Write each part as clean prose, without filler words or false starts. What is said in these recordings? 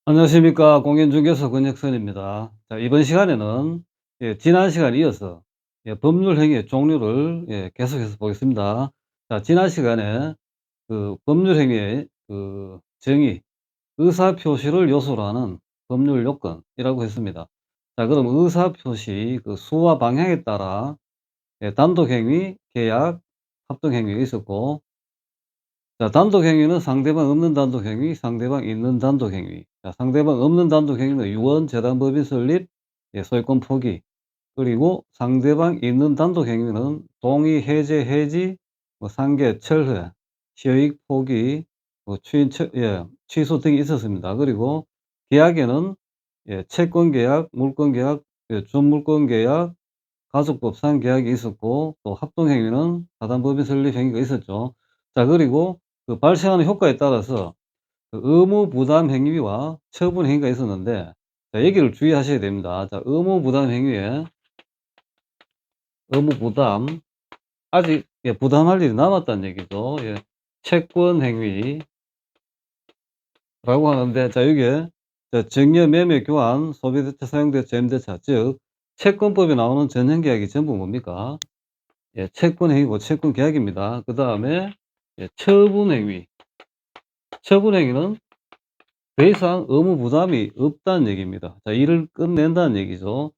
안녕하십니까. 공인중개사 권혁선입니다. 자, 이번 시간에는 지난 시간에 이어서 법률 행위의 종류를 계속해서 보겠습니다. 자, 지난 시간에 그 법률 행위의 그 정의, 의사표시를 요소로 하는 법률 요건이라고 했습니다. 자, 그럼 의사표시 그 수와 방향에 따라 단독행위, 계약, 합동행위가 있었고, 자, 단독행위는 상대방 없는 단독행위, 상대방 있는 단독행위. 자, 상대방 없는 단독행위는 유언, 재단, 법인 설립, 소유권 포기. 그리고 상대방 있는 단독행위는 동의, 해제, 해지, 상계, 철회, 시효익 포기, 취소 등이 있었습니다. 그리고 계약에는 채권 계약, 물권 계약, 준물권 계약, 가족법상 계약이 있었고, 또 합동행위는 사단법인 설립 행위가 있었죠. 자, 그리고 그 발생하는 효과에 따라서 그 의무 부담 행위와 처분 행위가 있었는데, 자, 여기를 주의하셔야 됩니다. 자, 의무 부담 행위에 의무 부담, 아직 부담할 일이 남았다는 얘기죠. 채권 행위라고 하는데, 자, 여기에 증여, 매매, 교환, 소비대차, 사용대차, 임대차, 즉 채권법에 나오는 전형계약이 전부 뭡니까? 채권행위고 채권계약입니다. 그 다음에 처분행위. 처분행위는 더 이상 의무 부담이 없다는 얘기입니다. 자, 일을 끝낸다는 얘기죠.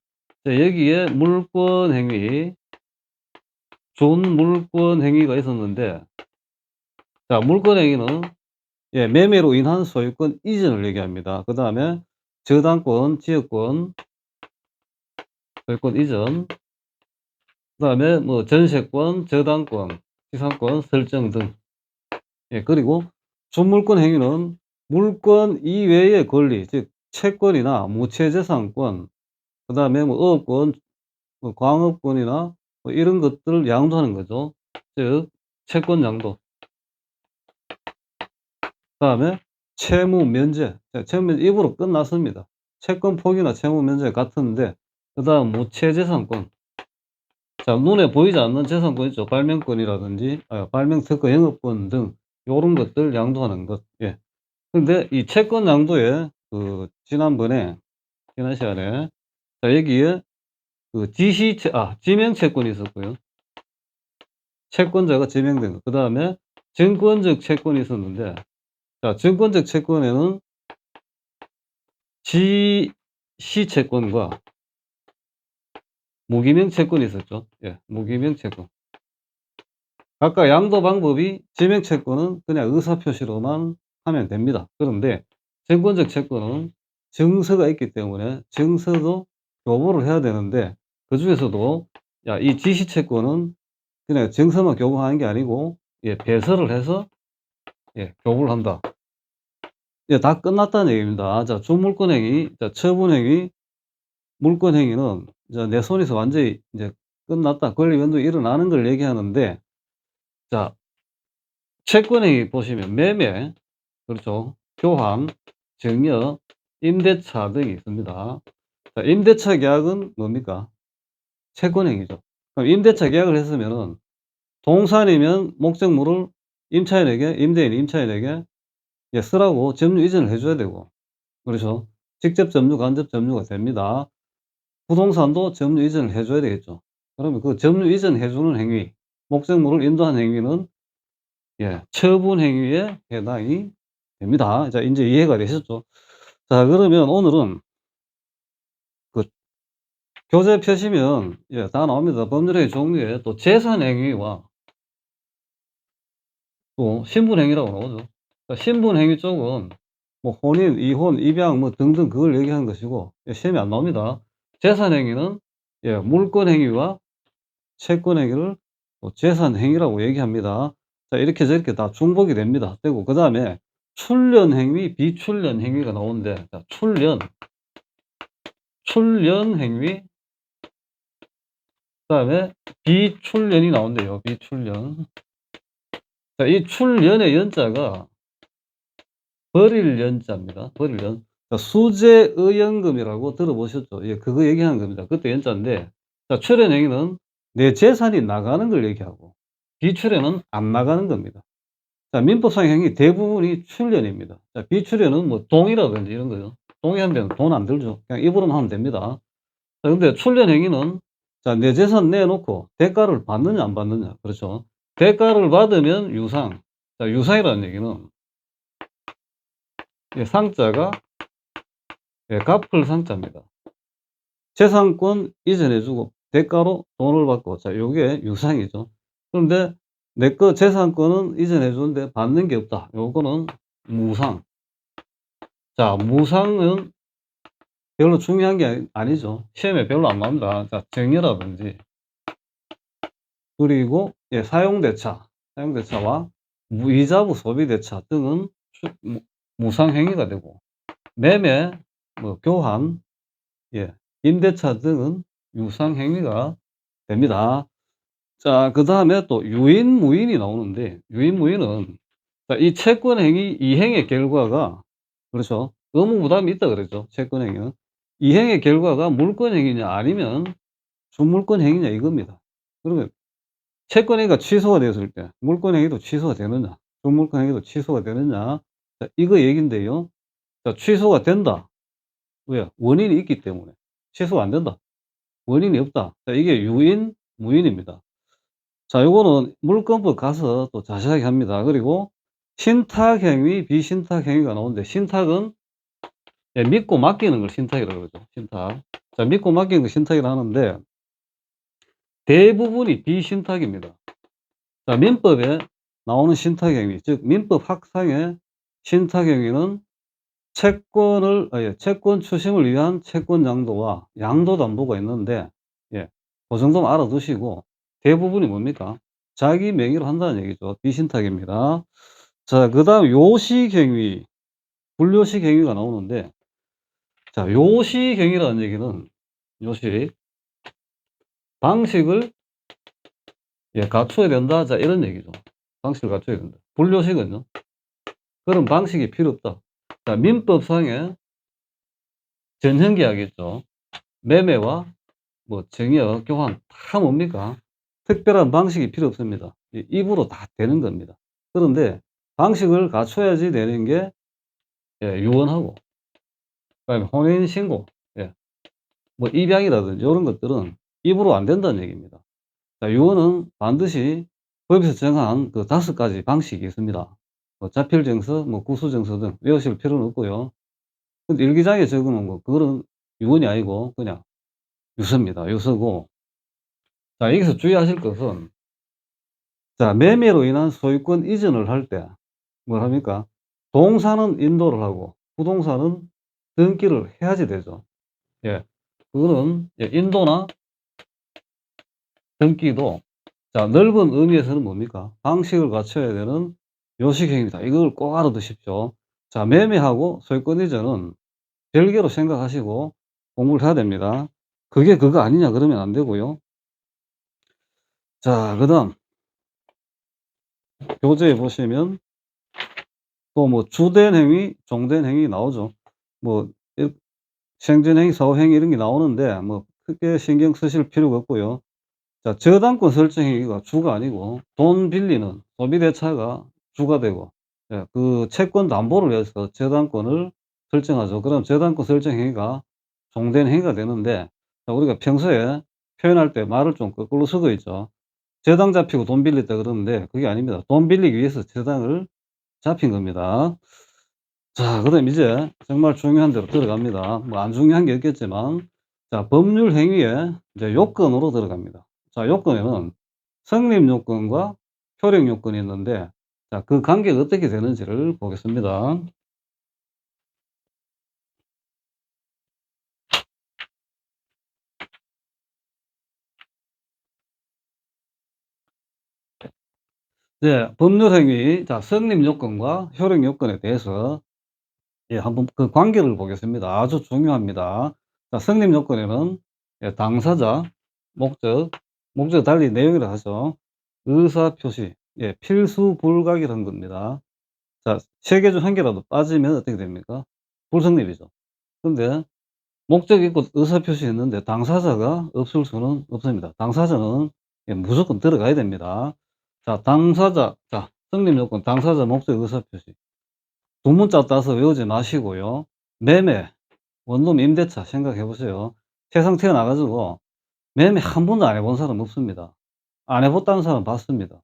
자, 여기에 물권행위, 준물권행위가 있었는데, 자, 물권행위는 매매로 인한 소유권 이전을 얘기합니다. 그 다음에 저당권, 지역권, 소유권 이전, 그 다음에 뭐 전세권, 저당권, 지상권 설정 등. 그리고 준물권 행위는 물권 이외의 권리, 즉 채권이나 무채재산권, 그다음에 뭐 어업권, 뭐 광업권이나 뭐 이런 것들을 양도하는 거죠. 즉 채권 양도. 그다음에 채무 면제. 자, 채무 면제 입으로 끝났습니다. 채권 포기나 채무 면제 같은데, 그다음 무채재산권. 자, 눈에 보이지 않는 재산권 있죠. 발명권이라든지 발명 특허 영업권 등 요런 것들 양도하는 것. 근데 이 채권 양도에 지난 시간에 자, 여기에 지명 채권이 있었고요. 채권자가 지명된 것. 그다음에 증권적 채권이 있었는데, 자, 증권적 채권에는 지시 채권과 무기명 채권이 있었죠. 무기명 채권. 각각 양도 방법이 지명 채권은 그냥 의사표시로만 하면 됩니다. 그런데 증권적 채권은 증서가 있기 때문에 증서도 교부를 해야 되는데, 그중에서도 이 지시 채권은 그냥 증서만 교부하는 게 아니고 배설을 해서 교부를 한다. 다 끝났다는 얘기입니다. 자, 준물권행위, 자, 처분행위, 물권행위는 내 손에서 완전히 이제 끝났다. 권리 변동이 일어나는 걸 얘기하는데, 자, 채권행위 보시면 매매, 그렇죠. 교환, 증여, 임대차 등이 있습니다. 자, 임대차 계약은 뭡니까? 채권행위죠. 그럼 임대차 계약을 했으면은 동산이면 목적물을 임차인에게, 임대인이 임차인에게 쓰라고 점유 이전을 해줘야 되고, 그렇죠. 직접 점유, 간접 점유가 됩니다. 부동산도 점유 이전을 해줘야 되겠죠. 그러면 그 점유 이전 해주는 행위, 목적물을 인도하는 행위는 처분 행위에 해당이 됩니다. 자, 이제 이해가 되셨죠? 자, 그러면 오늘은 그 교재 펴시면 다 나옵니다. 법률의 종류에 또 재산 행위와 또 신분 행위라고 나오죠. 신분 행위 쪽은 뭐 혼인, 이혼, 입양 뭐 등등 그걸 얘기하는 것이고, 시험에 안 나옵니다. 재산 행위는 물권 행위와 채권 행위를 또 재산 행위라고 얘기합니다. 자, 이렇게 저렇게 다 중복이 됩니다. 되고, 그다음에 출련 행위, 비출련 행위가 나오는데, 자, 출련 행위, 그다음에 비출련이 나온대요. 비출련. 자, 이 출련의 연자가 버릴 연자입니다. 버릴 연. 자, 수재의연금이라고 들어보셨죠? 그거 얘기하는 겁니다. 그때 연자인데, 자, 출연 행위는 내 재산이 나가는 걸 얘기하고, 비출연은 안 나가는 겁니다. 자, 민법상 행위 대부분이 출연입니다. 자, 비출연은 뭐 동의라든지 이런 거요. 동의한 데는 돈 안 들죠. 그냥 입으로만 하면 됩니다. 자, 근데 출연 행위는 자, 내 재산 내놓고 대가를 받느냐 안 받느냐. 그렇죠. 대가를 받으면 유상. 자, 유상이라는 얘기는 예, 상자가 예, 갚을 상자입니다. 재산권 이전해 주고 대가로 돈을 받고 자, 요게 유상이죠. 그런데 내 거 재산권은 이전해 주는데 받는 게 없다. 요거는 무상. 자, 무상은 별로 중요한 게 아니죠. 시험에 별로 안 나옵니다. 자, 정의라든지 그리고 예, 사용대차와 무이자부 소비대차 등은 무상 행위가 되고 매매, 뭐 교환, 예, 임대차 등은 유상 행위가 됩니다. 자, 그다음에 또 유인무인이 나오는데 유인무인은 자, 이 채권행위 이행의 결과가 그렇죠. 의무부담이 있다 그랬죠. 채권행위는. 이행의 결과가 물권행위냐 아니면 준물권행위냐 이겁니다. 그러면 채권행위가 취소가 되었을 때 물권행위도 취소가 되느냐 준물권행위도 취소가 되느냐 자, 이거 얘긴데요. 자, 취소가 된다. 왜? 원인이 있기 때문에. 취소가 안 된다. 원인이 없다. 자, 이게 유인, 무인입니다. 자, 요거는 물권법 가서 또 자세하게 합니다. 그리고 신탁행위, 비신탁행위가 나오는데 신탁은 예, 믿고 맡기는 걸 신탁이라고 그러죠. 신탁. 자, 믿고 맡기는 걸 신탁이라고 하는데 대부분이 비신탁입니다. 자, 민법에 나오는 신탁행위, 즉 민법 학상의 신탁행위는 채권 추심을 위한 채권 양도와 양도 담보가 있는데 예, 그 정도는 알아두시고 대부분이 뭡니까? 자기 명의로 한다는 얘기죠. 비신탁입니다. 자, 그다음 요식행위, 불요식행위가 나오는데 자, 요식행위라는 얘기는 요식 방식을 예, 갖춰야 된다. 자, 이런 얘기죠. 방식을 갖춰야 된다. 불요식은요? 그런 방식이 필요 없다. 자, 민법상의 전형계약이죠. 매매와 뭐 증여, 교환 다 뭡니까? 특별한 방식이 필요 없습니다. 입으로 다 되는 겁니다. 그런데 방식을 갖춰야지 되는 게 예, 유언하고 그다음에 혼인신고, 예, 뭐 입양이라든지 이런 것들은 입으로 안 된다는 얘기입니다. 자, 유언은 반드시 법에서 정한 그 5가지 방식이 있습니다. 뭐 자필증서, 뭐 구수증서 등 외우실 필요는 없고요. 근데 일기장에 적으면 뭐 그거는 유언이 아니고 그냥 유서입니다. 유서고. 자, 여기서 주의하실 것은 자, 매매로 인한 소유권 이전을 할 때 뭘 합니까? 동사는 인도를 하고 부동산은 등기를 해야지 되죠. 예. 그거는 예, 인도나 등기도 자, 넓은 의미에서는 뭡니까? 방식을 갖춰야 되는 요식행위다. 이걸 꼭 알아두십시오. 자, 매매하고 소유권 이전은 별개로 생각하시고 공부를 해야 됩니다. 그게 그거 아니냐 그러면 안 되고요. 자, 그다음 교재에 보시면 또 뭐 주된 행위, 종된 행위 나오죠. 뭐 생전행위, 사후행위 이런 게 나오는데 뭐 크게 신경 쓰실 필요가 없고요. 자, 저당권 설정 행위가 주가 아니고 돈 빌리는 소비대차가 주가 되고 예, 그 채권 담보를 위해서 저당권을 설정하죠. 그럼 저당권 설정 행위가 종된 행위가 되는데 자, 우리가 평소에 표현할 때 말을 좀 거꾸로 쓰고 있죠. 저당 잡히고 돈 빌렸다 그러는데 그게 아닙니다. 돈 빌리기 위해서 저당을 잡힌 겁니다. 자, 그다음 이제 정말 중요한 데로 들어갑니다. 뭐 안 중요한 게 없겠지만 자, 법률 행위에 이제 요건으로 들어갑니다. 자, 요건에는 성립 요건과 효력 요건이 있는데 자, 그 관계가 어떻게 되는지를 보겠습니다. 네, 법률 행위 자, 성립 요건과 효력 요건에 대해서 예, 한번 그 관계를 보겠습니다. 아주 중요합니다. 자, 성립 요건에는 예, 당사자, 목적, 목적 달리 내용이라 하죠. 의사표시, 예, 필수 불가결한 겁니다. 자, 3개 중 1개라도 빠지면 어떻게 됩니까? 불성립이죠. 근데 목적이 있고 의사표시 했는데 당사자가 없을 수는 없습니다. 당사자는 예, 무조건 들어가야 됩니다. 자, 당사자, 자, 성립 요건, 당사자, 목적, 의사표시. 두 문자 따서 외우지 마시고요. 매매, 원룸, 임대차 생각해 보세요. 세상 태어나 가지고 매매 한 번도 안 해본 사람 없습니다. 안 해봤다는 사람 봤습니다.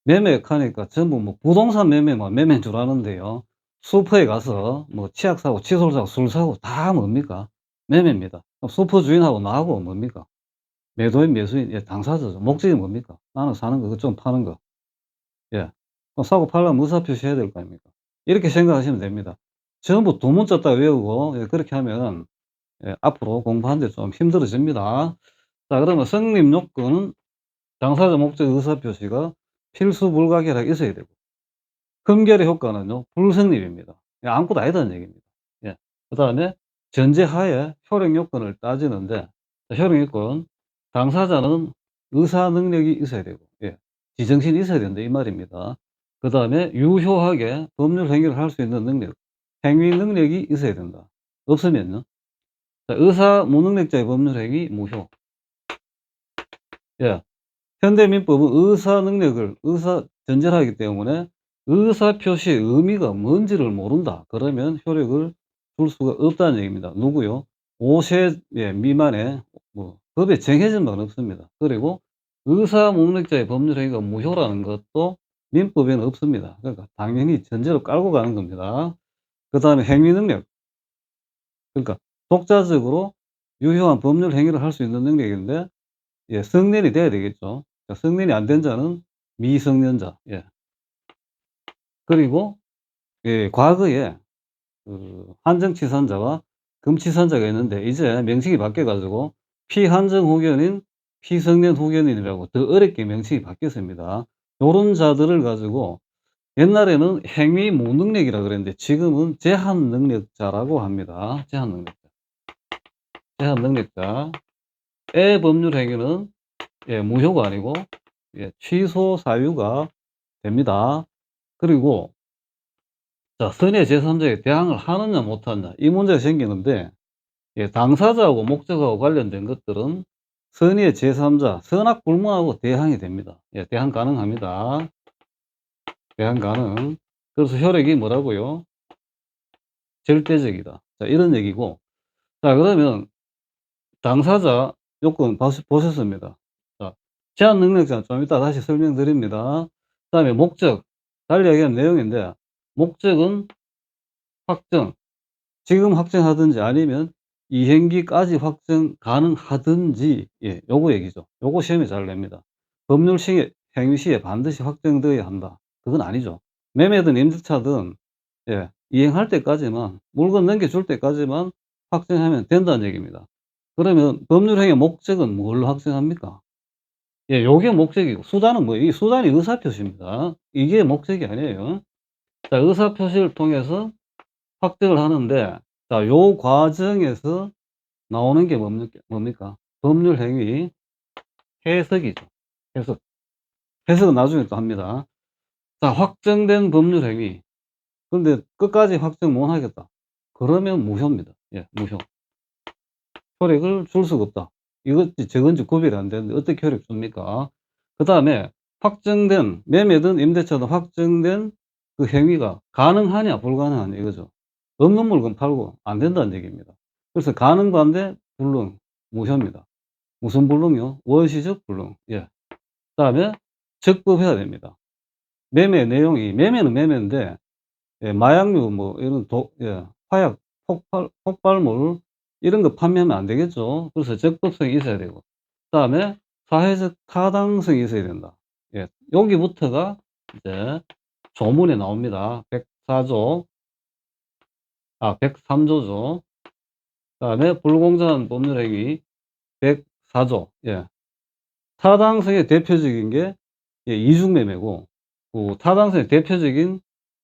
매매 하니까 전부 뭐 부동산 매매만 매매인 줄 아는데요. 슈퍼에 가서 뭐 치약 사고 칫솔 사고 술 사고 다 뭡니까? 매매입니다. 그럼 슈퍼 주인하고 나하고 뭡니까? 매도인, 매수인, 예, 당사자죠. 목적이 뭡니까? 나는 사는 거, 그쪽은 파는 거. 예. 그럼 사고 팔려면 의사표시 해야 될 거 아닙니까? 이렇게 생각하시면 됩니다. 전부 두 문자 딱 외우고, 예, 그렇게 하면, 예, 앞으로 공부하는데 좀 힘들어집니다. 자, 그러면 성립 요건은 당사자, 목적, 의사표시가 필수 불가결하게 있어야 되고, 금결의 효과는요, 불성립입니다. 예, 아무것도 아니다는 얘기입니다. 예. 그 다음에 전제하에 효력 요건을 따지는데, 효력 요건, 당사자는 의사 능력이 있어야 되고, 예, 지정신이 있어야 된다 이 말입니다. 그 다음에 유효하게 법률 행위를 할 수 있는 능력, 행위 능력이 있어야 된다. 없으면요, 자, 의사 무능력자의 법률 행위 무효. 예. 현대민법은 의사 능력을 의사 전제를 하기 때문에 의사 표시의 의미가 뭔지를 모른다. 그러면 효력을 줄 수가 없다는 얘기입니다. 누구요? 5세 예, 미만의 뭐 법에 정해진 바는 없습니다. 그리고 의사 목적자의 법률 행위가 무효라는 것도 민법에는 없습니다. 그러니까 당연히 전제로 깔고 가는 겁니다. 그다음에 행위 능력. 그러니까 독자적으로 유효한 법률 행위를 할 수 있는 능력인데, 예, 성년이 돼야 되겠죠. 자, 성년이 안 된 자는 미성년자. 예. 그리고 예, 과거에 그 한정치산자와 금치산자가 있는데 이제 명칭이 바뀌어 가지고 피한정 후견인, 피성년 후견인이라고 더 어렵게 명칭이 바뀌었습니다. 요런 자들을 가지고 옛날에는 행위 무능력이라 그랬는데 지금은 제한 능력자라고 합니다. 제한 능력자. 제한 능력자. 의 법률 행위는, 예, 무효가 아니고, 예, 취소 사유가 됩니다. 그리고 자, 선의 제3자에게 대항을 하느냐 못하느냐 이 문제가 생기는데, 예, 당사자하고 목적하고 관련된 것들은 선의 제3자, 선악불문하고 대항이 됩니다. 예, 대항 가능합니다. 대항 가능. 그래서 효력이 뭐라고요? 절대적이다. 자, 이런 얘기고, 자, 그러면 당사자 요건 보셨습니다. 자, 제한 능력자 좀 이따 다시 설명드립니다. 그다음에 목적, 달리 얘기한 내용인데, 목적은 확정, 지금 확정하든지 아니면 이행기까지 확정 가능하든지, 예, 요거 얘기죠. 요거 시험에 잘 냅니다. 법률 시에 행위 시에 반드시 확정되어야 한다. 그건 아니죠. 매매든 임대차든, 예, 이행할 때까지만, 물건 넘겨줄 때까지만 확정하면 된다는 얘기입니다. 그러면 법률 행위의 목적은 뭘로 확정합니까? 예, 요게 목적이고, 수단은 뭐예요? 이 수단이 의사표시입니다. 이게 목적이 아니에요. 자, 의사표시를 통해서 확정을 하는데, 자, 요 과정에서 나오는 게 뭡니까? 법률 행위 해석이죠. 해석. 해석은 나중에 또 합니다. 자, 확정된 법률 행위. 근데 끝까지 확정 못 하겠다. 그러면 무효입니다. 예, 무효. 효력을 줄 수가 없다. 이것이 적은지 구별이 안 되는데 어떻게 효력 줍니까? 그 다음에 확정된, 매매든 임대차든 확정된 그 행위가 가능하냐 불가능하냐 이거죠. 없는 물건 팔고 안 된다는 얘기입니다. 그래서 가능 반대 불능 무효입니다. 무슨 불능이요? 원시적 불능. 예. 그다음에 적법해야 됩니다. 매매 내용이, 매매는 매매인데, 예, 마약류 뭐 이런 예, 화약, 폭발물 이런 거 판매하면 안 되겠죠. 그래서 적법성이 있어야 되고, 그다음에 사회적 타당성이 있어야 된다. 예. 여기부터가 이제 조문에 나옵니다. 104조, 103조죠. 그다음에 불공정한 법률 행위 104조. 예. 타당성의 대표적인 게, 예, 이중매매고, 그 타당성의 대표적인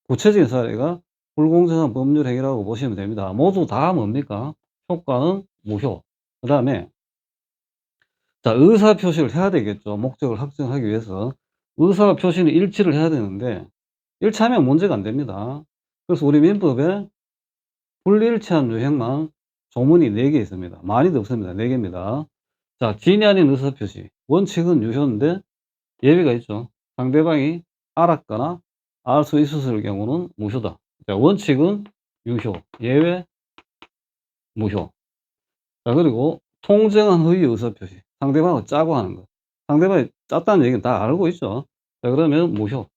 구체적인 사례가 불공정한 법률 행위라고 보시면 됩니다. 모두 다 뭡니까? 효과는 무효. 그다음에 자, 의사 표시를 해야 되겠죠. 목적을 확정하기 위해서. 의사 표시는 일치를 해야 되는데 일치하면 문제가 안 됩니다. 그래서 우리 민법에 불일치한 유형만 조문이 4개 있습니다. 많이도 없습니다. 4개입니다. 자, 진위 아닌 의사 표시. 원칙은 유효인데 예외가 있죠. 상대방이 알았거나 알 수 있었을 경우는 무효다. 자, 원칙은 유효, 예외 무효. 자, 그리고 통정한 허위 의사표시. 상대방을 짜고 하는 거. 상대방이 짰다는 얘기는 다 알고 있죠. 자, 그러면 무효.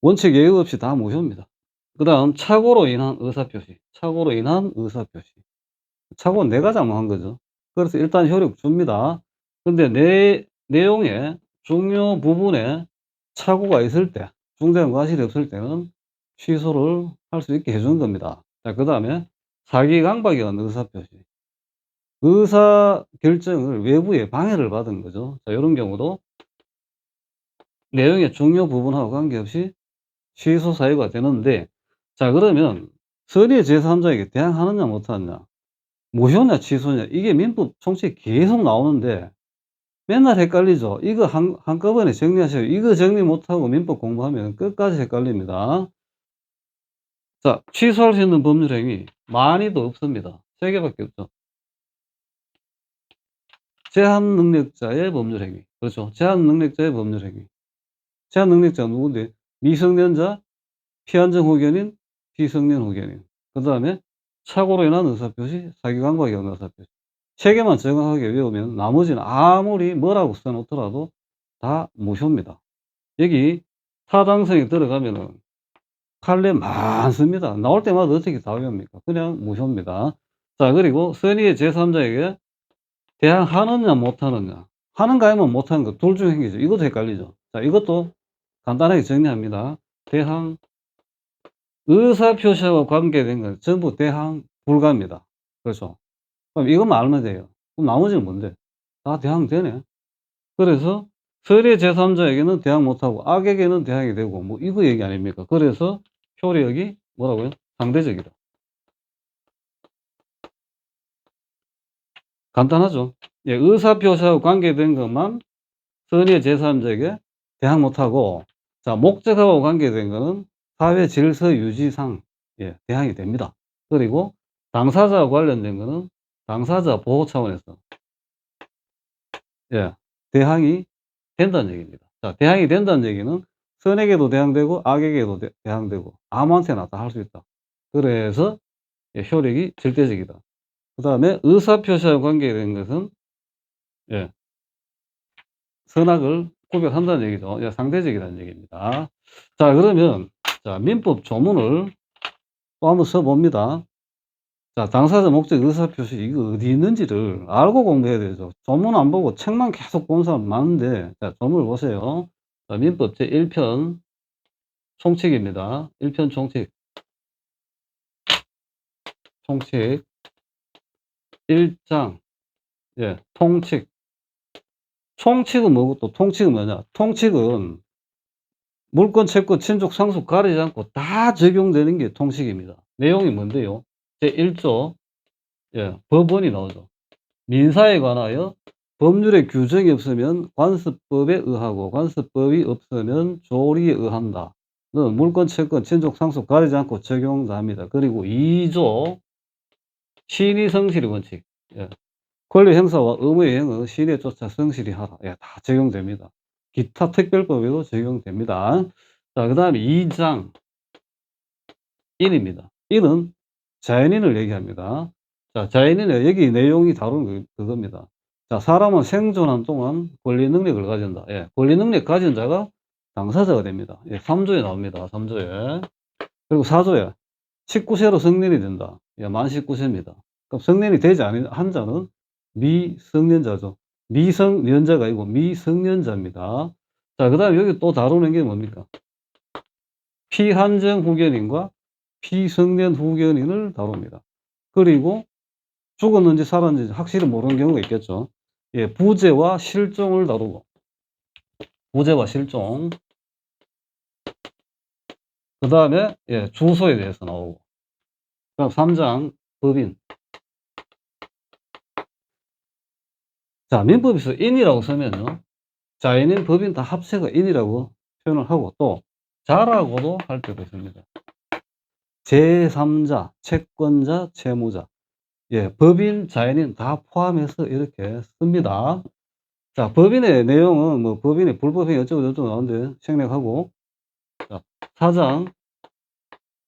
원칙 예외 없이 다 무효입니다. 그다음 착오로 인한 의사표시. 착오로 인한 의사표시. 착오는 내가 잘못한 거죠. 그래서 일단 효력 줍니다. 근데 내용에 중요 부분에 착오가 있을 때, 중대한 과실이 없을 때는 취소를 할 수 있게 해 주는 겁니다. 자, 그다음에 사기 강박에 의한 의사표시. 의사결정을 외부에 방해를 받은 거죠. 자, 요런 경우도 내용의 중요 부분하고 관계없이 취소 사유가 되는데, 자, 그러면 선의의 제3자에게 대항하느냐 못하느냐, 무효냐 취소냐, 이게 민법 총칙에 계속 나오는데 맨날 헷갈리죠. 이거 한꺼번에 정리하셔요. 이거 정리 못하고 민법 공부하면 끝까지 헷갈립니다. 자, 취소할 수 있는 법률 행위 많이도 없습니다. 3개밖에 없죠. 제한 능력자의 법률 행위. 그렇죠. 제한 능력자의 법률 행위. 제한 능력자가 누군데? 미성년자, 피한정 후견인, 비성년 후견인. 그다음에 착오로 인한 의사표시, 사기 강박에 의한 의사표시. 3개만 정확하게 외우면 나머지는 아무리 뭐라고 써 놓더라도 다 무효입니다. 여기 타당성이 들어가면은 판례 많습니다. 나올 때마다 어떻게 다 외웁니까? 그냥 무효입니다. 자, 그리고 선의의 제3자에게 대항하느냐 못하느냐. 하는가 하면 못하는 거 둘 중 행위죠. 이것도 헷갈리죠. 자, 이것도 간단하게 정리합니다. 대항, 의사표시와 관계된 건 전부 대항 불가입니다. 그렇죠. 그럼 이것만 알면 돼요. 그럼 나머지는 뭔데? 다 대항되네. 그래서 선의 제3자에게는 대항 못하고 악에게는 대항이 되고 뭐 이거 얘기 아닙니까? 그래서 효력이 뭐라고요? 상대적이다. 간단하죠. 예, 의사표시하고 관계된 것만 선의 제3자에게 대항 못하고, 자, 목적하고 관계된 거는 사회 질서 유지상, 예, 대항이 됩니다. 그리고 당사자와 관련된 거는 당사자 보호 차원에서, 예, 대항이 된다는 얘기입니다. 자, 대항이 된다는 얘기는 선에게도 대항되고 악에게도 대항되고 아무한테나 다 할 수 있다. 그래서 예, 효력이 절대적이다. 그 다음에 의사표시와 관계된 것은, 예, 선악을 구별한다는 얘기죠. 예, 상대적이라는 얘기입니다. 자, 그러면 자, 민법 조문을 또 한번 써봅니다. 자, 당사자 목적 의사표시 이거 어디 있는지를 알고 공부해야 되죠. 조문 안 보고 책만 계속 본 사람 많은데, 자, 조문을 보세요. 자, 민법 제1편 총칙입니다. 1편 총칙. 총칙 1장, 예, 통칙. 총칙은 뭐고 또 통칙은 뭐냐? 통칙은 물권, 채권, 친족, 상속 가리지 않고 다 적용되는 게 통칙입니다. 내용이 뭔데요? 제1조, 예, 법원이 나오죠. 민사에 관하여 법률의 규정이 없으면 관습법에 의하고 관습법이 없으면 조리에 의한다. 는 물권, 채권, 친족, 상속 가리지 않고 적용합니다. 그리고 2조 신의 성실의 원칙. 예. 권리 행사와 의무의 행은 시내에 쫓아 성실히 하라. 예, 다 적용됩니다. 기타 특별법에도 적용됩니다. 자, 그 다음에 2장 인입니다. 인은 자연인을 얘기합니다. 자, 자연인은 여기 내용이 다룬 그겁니다. 자, 사람은 생존한 동안 권리 능력을 가진다. 예, 권리 능력 가진 자가 당사자가 됩니다. 예, 3조에 나옵니다. 3조에. 그리고 4조에 19세로 성년이 된다. 예, 만 19세입니다. 그럼 성년이 되지 않은 자는 미성년자죠. 미성년자가 아니고 미성년자입니다. 자, 그 다음에 여기 또 다루는 게 뭡니까? 피한정 후견인과 피성년 후견인을 다룹니다. 그리고 죽었는지 살았는지 확실히 모르는 경우가 있겠죠. 예, 부재와 실종을 다루고, 부재와 실종. 그 다음에, 예, 주소에 대해서 나오고. 그럼 3장 법인. 자, 민법에서 인이라고 쓰면요, 자연인, 법인 다 합체가 인이라고 표현을 하고, 또 자라고도 할 때도 있습니다. 제3자, 채권자, 채무자. 예, 법인, 자연인 다 포함해서 이렇게 씁니다. 자, 법인의 내용은 뭐 법인의 불법행위 어쩌고저쩌고 나오는데 생략하고, 사장,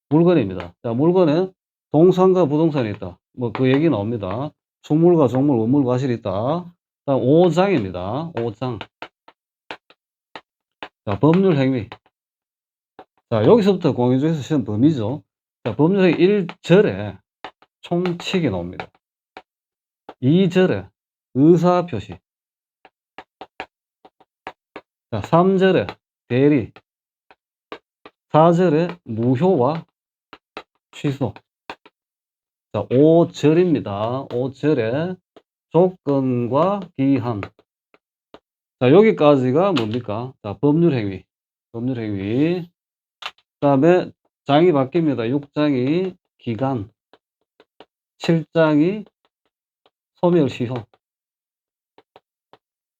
물건입니다. 자, 물건에 동산과 부동산이 있다. 뭐 그 얘기 나옵니다. 축물과 종물, 원물, 과실이 있다. 다음 5장입니다. 5장. 자, 법률 행위. 자, 여기서부터 공인중개사 시험 범위죠. 자, 법률 행위 1절에 총칙이 나옵니다. 2절에 의사표시. 자, 3절에 대리. 4절에 무효와 취소. 자, 5절입니다. 5절에 조건과 기한. 자, 여기까지가 뭡니까? 자, 법률행위. 법률행위. 그 다음에 장이 바뀝니다. 6장이 기간. 7장이 소멸시효.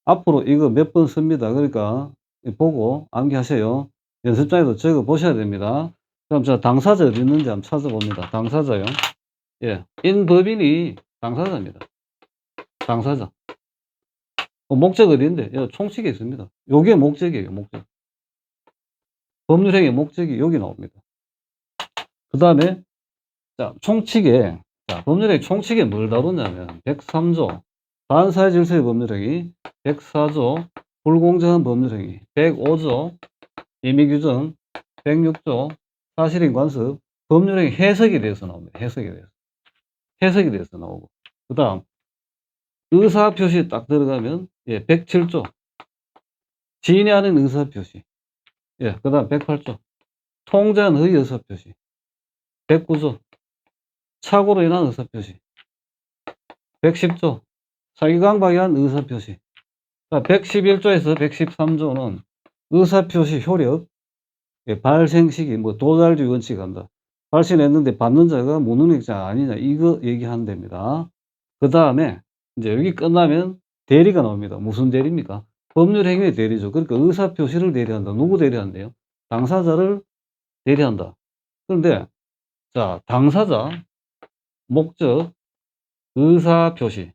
앞으로 이거 몇 번 씁니다. 그러니까 보고 암기하세요. 연습장에도 적어 보셔야 됩니다. 그럼 자, 당사자 어디 있는지 한번 찾아봅니다. 당사자요. 예. 인법인이 당사자입니다. 당사자. 목적 어디인데? 총칙에 있습니다. 요게 목적이에요, 목적. 법률행위 목적이 여기 나옵니다. 그 다음에, 자, 총칙에, 자, 법률행위 총칙에 뭘 다루냐면, 103조, 반사회 질서의 법률행위, 104조, 불공정한 법률행위, 105조, 임의규정, 106조, 사실인 관습, 법률행위 해석에 대해서 나옵니다. 해석에 대해서. 해석에 대해서 나오고. 그 다음, 의사표시 딱 들어가면, 예, 107조, 지인이 하는 의사표시. 예, 그 다음 108조, 통제한 허위 의사표시. 109조, 착오로 인한 의사표시. 110조, 사기강박에 의한 의사표시. 111조에서 113조는 의사표시 효력, 예, 발생 시기, 뭐 도달주의 원칙 한다. 발신했는데 받는 자가 무능력자 아니냐, 이거 얘기하는 됩니다. 그 다음에 이제 여기 끝나면 대리가 나옵니다. 무슨 대리입니까? 법률행위의 대리죠. 그러니까 의사표시를 대리한다. 누구 대리한대요? 당사자를 대리한다. 그런데 자, 당사자, 목적, 의사표시.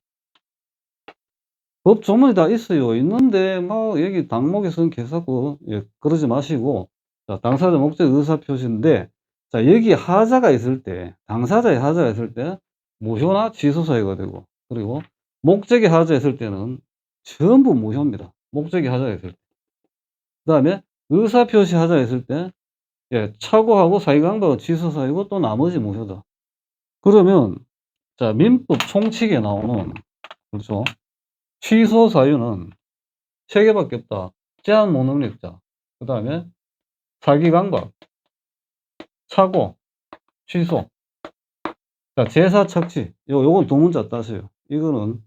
법 조문이 다 있어요. 있는데 뭐 여기 당목에서는 개사고, 예, 그러지 마시고, 자, 당사자, 목적, 의사표시인데, 자, 여기 하자가 있을 때, 당사자의 하자가 있을 때 무효나 취소 사유가 되고, 그리고 목적의 하자 있을 때는 전부 무효입니다. 목적의 하자가 있을 때. 그 다음에 의사표시 하자가 있을 때, 예, 착오하고 사기강박은 취소 사유고 또 나머지 무효다. 그러면 자, 민법 총칙에 나오는, 그렇죠, 취소 사유는 3개밖에 없다. 제한 무능력자, 그 다음에 사기강박, 착오, 취소. 자, 제사 착취. 요건 두 문자 따세요. 이거는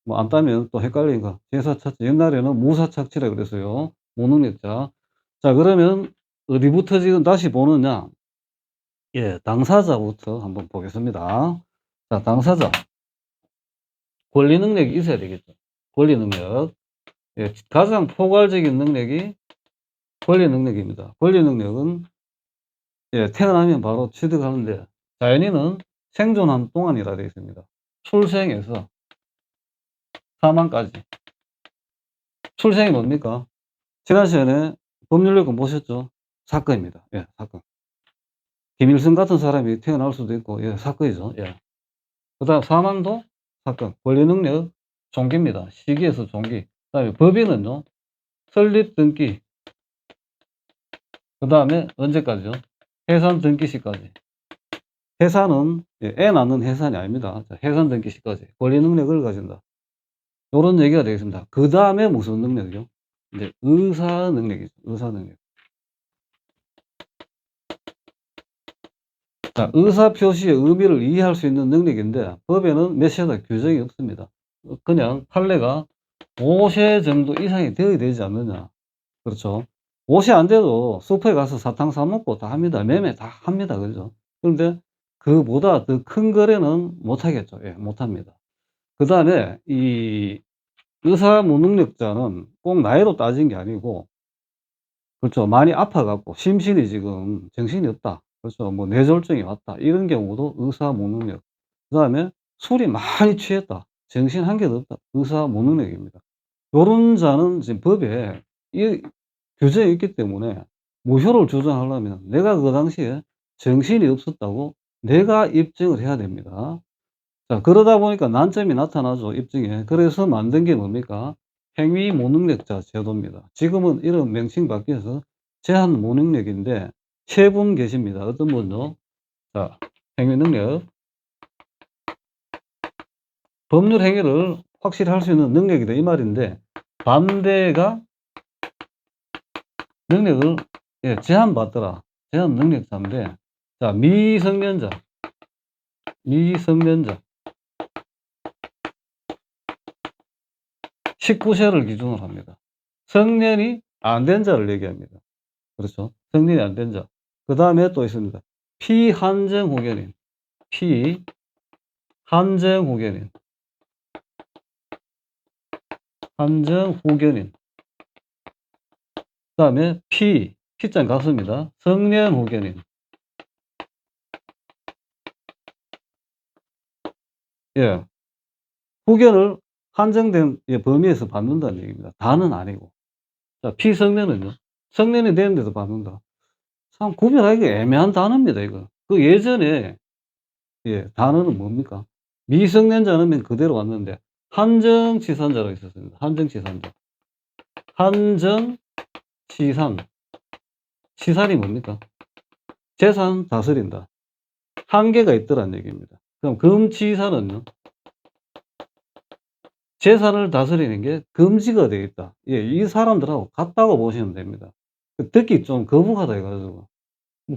뭐 안 따면 또 헷갈리니까. 제사 착취. 옛날에는 무사 착취라 그랬어요. 무능력자. 자, 그러면 어디부터 지금 다시 보느냐? 예, 당사자부터 한번 보겠습니다. 자, 당사자. 권리 능력이 있어야 되겠죠. 권리 능력. 예, 가장 포괄적인 능력이 권리 능력입니다. 권리 능력은, 예, 태어나면 바로 취득하는데, 자연인은 생존한 동안이라 되어 있습니다. 출생에서 사망까지. 출생이 뭡니까? 지난 시간에 법률요건 보셨죠? 사건입니다. 예, 사건. 김일성 같은 사람이 태어날 수도 있고, 예, 사건이죠. 예. 그 다음 사망도 사건. 권리 능력 종기입니다. 시기에서 종기. 그 다음에 법인은요, 설립 등기. 그 다음에 언제까지요? 해산 등기 시까지. 해산은, 예, 애 낳는 해산이 아닙니다. 자, 해산 등기 시까지. 권리 능력을 가진다. 요런 얘기가 되겠습니다. 그 다음에 무슨 능력이요? 이제 의사 능력이죠. 의사 능력. 자, 의사 표시의 의미를 이해할 수 있는 능력인데, 법에는 몇세다 규정이 없습니다. 그냥 판례가 5세 정도 이상이 되어야 되지 않느냐. 그렇죠. 5세 안 돼도 슈퍼에 가서 사탕 사 먹고 다 합니다. 매매 다 합니다. 그죠? 그런데 그보다 더 큰 거래는 못 하겠죠. 예, 못 합니다. 그 다음에 이 의사 무능력자는 꼭 나이로 따진 게 아니고, 그렇죠, 많이 아파갖고 심신이 지금 정신이 없다. 그렇죠. 뭐 뇌졸중이 왔다. 이런 경우도 의사 무능력. 그 다음에 술이 많이 취했다. 정신 한 개도 없다. 의사 무능력입니다. 요런 자는 지금 법에 이 규정이 있기 때문에 무효를 주장하려면 내가 그 당시에 정신이 없었다고 내가 입증을 해야 됩니다. 자, 그러다 보니까 난점이 나타나죠, 입증에. 그래서 만든 게 뭡니까? 행위 무능력자 제도입니다. 지금은 이런 명칭 바뀌어서 제한 무능력인데 세 분 계십니다. 어떤 분요? 자, 행위 능력. 법률 행위를 확실히 할 수 있는 능력이다 이 말인데 반대가 능력을 제한받더라. 제한 능력자인데 자, 미성년자. 19세를 기준으로 합니다. 성년이 안 된 자를 얘기합니다. 그렇죠. 성년이 안 된 자. 그 다음에 또 있습니다. 피한정 후견인. 한정 후견인. 그 다음에 P자는 같습니다. 성년 후견인. 예. 후견을 한정된 범위에서 받는다는 얘기입니다. 다는 아니고. 자, 피성년은요. 성년이 되는데도 받는다. 참 구별하기가 애매한 단어입니다, 이거. 그 예전에 단어는 뭡니까? 미성년자는 그대로 왔는데 한정치산자라고 있었습니다. 한정치산자. 한정치산. 치산이 뭡니까? 재산 다스린다. 한계가 있더란 얘기입니다. 그럼 금치산은요? 재산을 다스리는 게 금지가 되어 있다. 이 사람들하고 같다고 보시면 됩니다. 듣기 좀 거북하다 해가지고.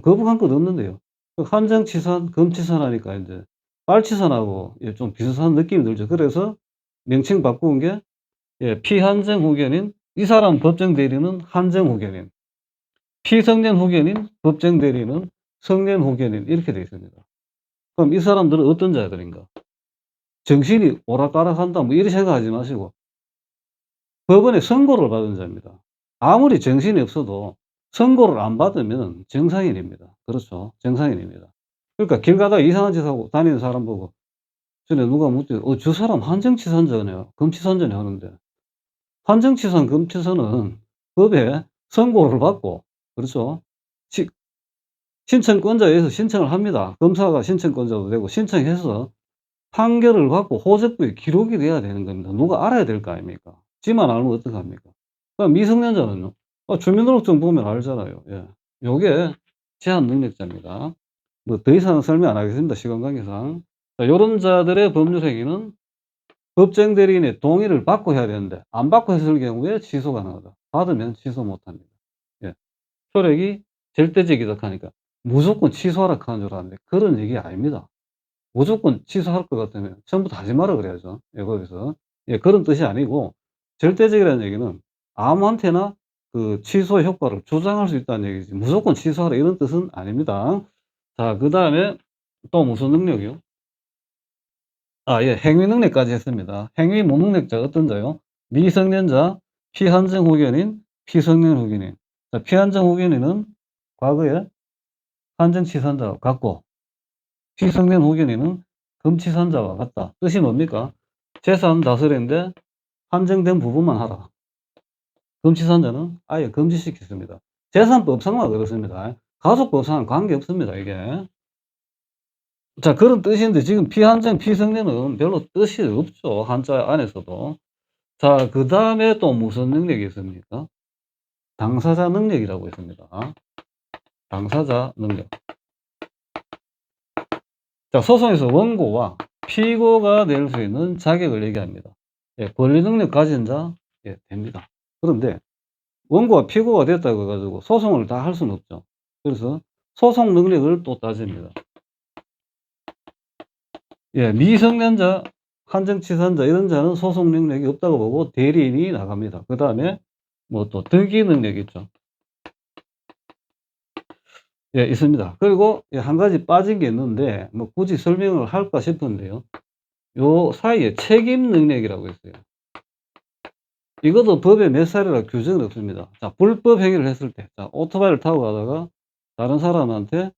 거북한 것 없는데요. 한정치산, 금치산 하니까 이제 빨치산하고 좀 비슷한 느낌이 들죠. 그래서 명칭 바꾼 게 피한정 후견인, 이 사람 법정 대리는 한정 후견인, 피성년 후견인, 법정 대리는 성년 후견인 이렇게 되어 있습니다. 그럼 이 사람들은 어떤 자들인가? 정신이 오락가락한다 뭐 이렇게 생각하지 마시고 법원에 선고를 받은 자입니다. 아무리 정신이 없어도 선고를 안 받으면 정상인입니다. 그렇죠. 정상인입니다. 그러니까 길 가다가 이상한 짓 하고 다니는 사람 보고 전에 누가 묻더니 저 사람 한정치산자네요. 금치산자네 하는데 한정치산, 금치산은 법에 선고를 받고 그렇죠. 신청권자에서 신청을 합니다. 검사가 신청권자도 되고 신청해서 판결을 받고 호적부에 기록이 돼야 되는 겁니다. 누가 알아야 될 거 아닙니까? 지만 알면 어떡합니까? 그럼 미성년자는요? 주민등록증 보면 알잖아요. 예. 요게 제한 능력자입니다. 뭐 더 이상 설명 안 하겠습니다. 시간 관계상. 자, 요런 자들의 법률 행위는 법정 대리인의 동의를 받고 해야 되는데 안 받고 했을 경우에 취소 가능하다. 받으면 취소 못 합니다. 예. 효력이 절대적이다 하니까 무조건 취소하라 하는 줄 알았는데 그런 얘기 아닙니다. 무조건 취소할 것 같으면 처음부터 하지 마라 그래야죠. 거기서. 그런 뜻이 아니고 절대적이라는 얘기는 아무한테나 그 취소 효과를 주장할 수 있다는 얘기지 무조건 취소하라 이런 뜻은 아닙니다. 자, 그다음에 또 무슨 능력이요? 행위 능력까지 했습니다. 행위 무능력자 어떤 자요? 미성년자, 피한정 후견인, 피성년 후견인. 자, 피한정 후견인은 과거에 한정치산자와 같고 피성년 후견인은 금치산자와 같다. 뜻이 뭡니까? 재산 다스리는데 한정된 부분만 하라. 금치산자는 아예 금지시켰습니다. 재산법상만 그렇습니다. 가족법상은 관계없습니다, 이게. 자, 그런 뜻인데 지금 피한정, 피성년은 별로 뜻이 없죠. 한자 안에서도. 자, 그 다음에 또 무슨 능력이 있습니까? 당사자 능력이라고 있습니다. 당사자 능력. 자, 소송에서 원고와 피고가 낼 수 있는 자격을 얘기합니다. 권리 능력 가진 자, 됩니다. 그런데 원고와 피고가 됐다고 해가지고 소송을 다 할 수는 없죠. 그래서 소송 능력을 또 따집니다. 미성년자, 한정치산자 이런 자는 소송 능력이 없다고 보고 대리인이 나갑니다. 그 다음에 뭐 또 득이 능력이 있죠. 있습니다. 그리고 한 가지 빠진 게 있는데 뭐 굳이 설명을 할까 싶은데요. 요 사이에 책임 능력이라고 있어요. 이것도 법에 몇 살이라 규정은 없습니다. 자, 불법 행위를 했을 때, 자, 오토바이를 타고 가다가 다른 사람한테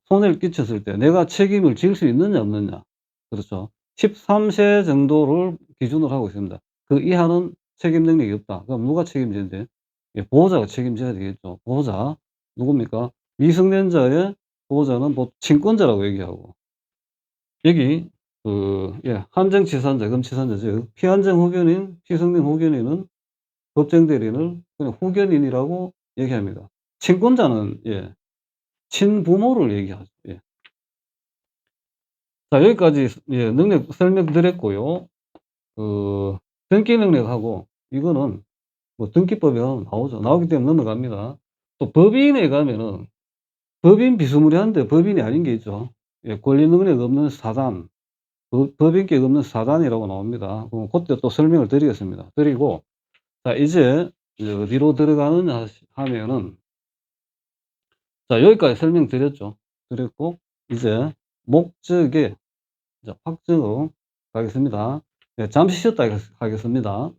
손해를 끼쳤을 때 내가 책임을 질 수 있느냐 없느냐. 그렇죠. 13세 정도를 기준으로 하고 있습니다. 그 이하는 책임 능력이 없다. 그럼 누가 책임지는데? 예, 보호자가 책임져야 되겠죠. 보호자. 누굽니까? 미성년자의 보호자는 친권자라고 얘기하고, 여기 예, 한정치산자, 금치산자, 즉 피한정 후견인, 피성년 후견인은 법정 대리인을 그냥 후견인이라고 얘기합니다. 친권자는 예, 친부모를 얘기하죠. 예. 자, 여기까지 예, 능력 설명드렸고요. 등기 능력하고 이거는 등기법에 나오죠. 나오기 때문에 넘어갑니다. 또 법인에 가면은 법인 비스무리한데 법인이 아닌 게 있죠. 예, 권리 능력 없는 사단, 법인격 없는 사단이라고 나옵니다. 그때 또 설명을 드리겠습니다. 드리고, 자, 이제 어디로 들어가느냐 하면은, 자, 여기까지 설명드렸죠. 드렸고, 이제 목적의 이제 확정으로 가겠습니다. 네, 잠시 쉬었다 하겠습니다.